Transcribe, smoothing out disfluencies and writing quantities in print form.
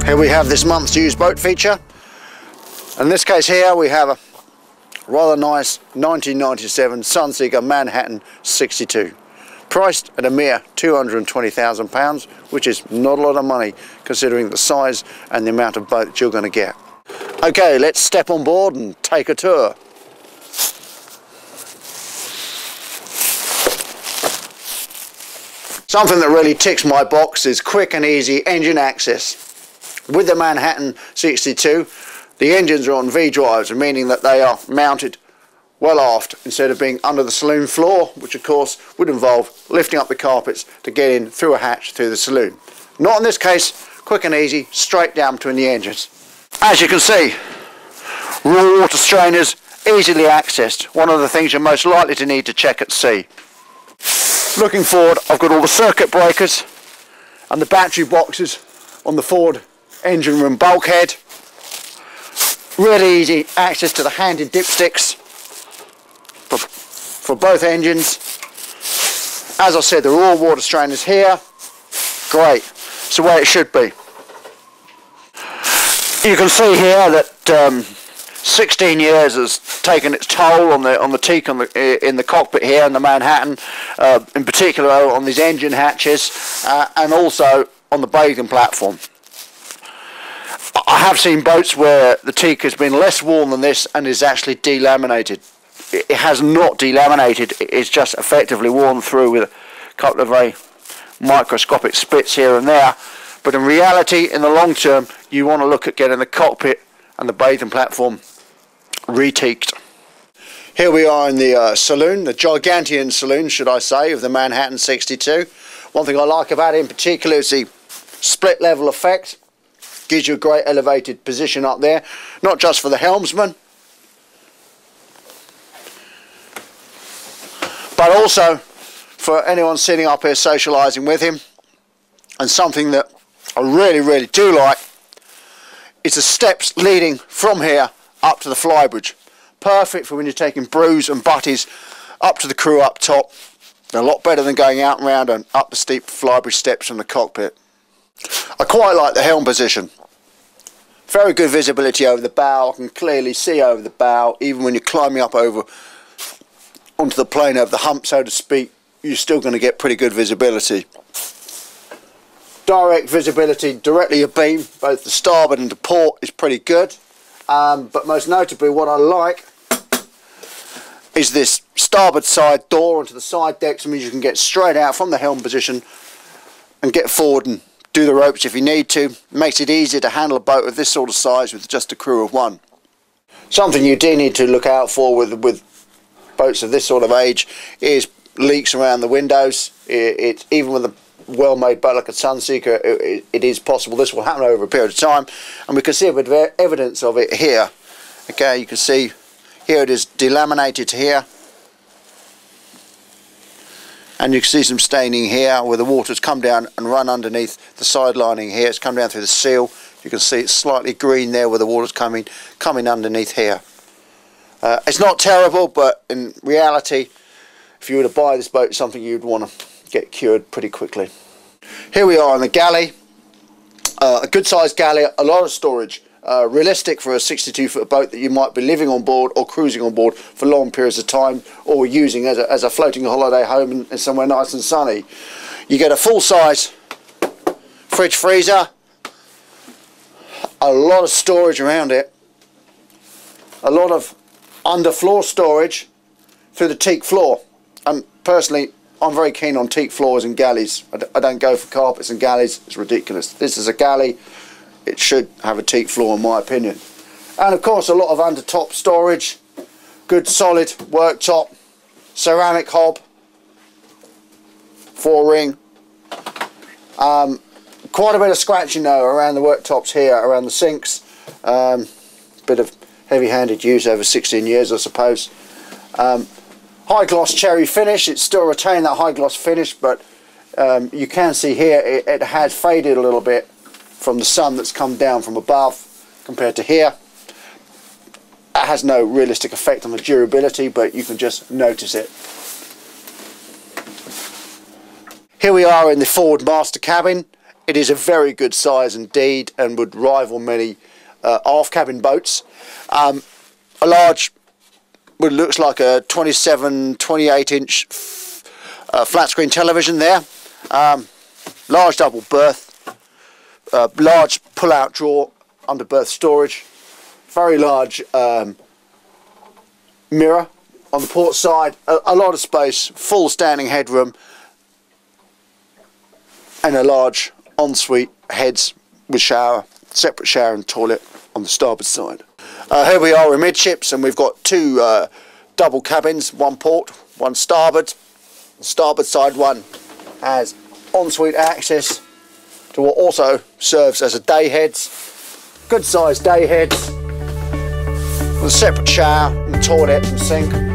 Here we have this month's used boat feature. In this case here we have a rather nice 1997 Sunseeker Manhattan 62. Priced at a mere £220,000, which is not a lot of money considering the size and the amount of boat you're going to get. Okay, let's step on board and take a tour. Something that really ticks my box is quick and easy engine access. With the Manhattan 62, the engines are on V-drives, meaning that they are mounted well aft instead of being under the saloon floor, which of course would involve lifting up the carpets to get in through a hatch through the saloon. Not in this case, quick and easy, straight down between the engines. As you can see, raw water strainers easily accessed, one of the things you're most likely to need to check at sea. Looking forward, I've got all the circuit breakers and the battery boxes on the forward engine room bulkhead. Really easy access to the handy dipsticks for both engines. As I said, the raw water strainers here. Great, it's the way it should be. You can see here that 16 years has taken its toll on the Teak in the cockpit here in the Manhattan, in particular on these engine hatches, and also on the bathing platform. I have seen boats where the Teak has been less worn than this and is actually delaminated. It has not delaminated, it's just effectively worn through with a couple of very microscopic splits here and there. But in reality, in the long term, you want to look at getting the cockpit and the bathing platform re-teaked. Here we are in the saloon, the gigantean saloon, should I say, of the Manhattan 62. One thing I like about it in particular is the split level effect. Gives you a great elevated position up there, not just for the helmsman, but also for anyone sitting up here socialising with him. And something that I really do like is the steps leading from here up to the flybridge. Perfect for when you're taking brews and butties up to the crew up top. They're a lot better than going out and round and up the steep flybridge steps from the cockpit. I quite like the helm position. Very good visibility over the bow. I can clearly see over the bow. Even when you're climbing up over onto the plane over the hump, so to speak, you're still going to get pretty good visibility. Direct visibility directly abeam, both the starboard and the port, is pretty good. But most notably what I like is this starboard side door onto the side decks. It means you can get straight out from the helm position and get forward and do the ropes if you need to. It makes it easier to handle a boat of this sort of size with just a crew of one. Something you do need to look out for with boats of this sort of age is leaks around the windows. Even with a well-made boat like a Sunseeker, it is possible this will happen over a period of time, and we can see a bit of evidence of it here. Okay, you can see here it is delaminated to here, and you can see some staining here where the water's come down and run underneath the side lining here. It's come down through the seal. You can see it's slightly green there where the water's coming underneath here. It's not terrible, but in reality, if you were to buy this boat, it's something you'd want to get cured pretty quickly. Here we are in the Galley. A good sized galley, a lot of storage. Realistic for a 62-foot boat that you might be living on board or cruising on board for long periods of time, or using as a floating holiday home in somewhere nice and sunny. You get a full-size fridge freezer, a lot of storage around it, a lot of underfloor storage through the teak floor. And personally, I'm very keen on teak floors and galleys. I don't go for carpets and galleys, it's ridiculous. This is a galley. It should have a teak floor in my opinion. And of course a lot of under top storage, good solid worktop, ceramic hob, 4-ring. Quite a bit of scratching though around the worktops here, around the sinks. Bit of heavy-handed use over 16 years I suppose. High gloss cherry finish, it's still retained that high gloss finish, but you can see here it has faded a little bit from the sun that's come down from above compared to here. It has no realistic effect on the durability, but you can just notice it. Here we are in the forward master cabin. It is a very good size indeed and would rival many aft cabin boats. A large, what looks like a 28 inch flat screen television there. Large double berth, large pull out drawer under berth storage, very large mirror on the port side, a lot of space, full standing headroom, and a large ensuite heads with shower, separate shower and toilet on the starboard side. Here we are amidships, and we've got two double cabins, one port, one starboard. The starboard side one has ensuite access to what also serves as a day heads, good sized day heads with a separate shower and toilet and sink.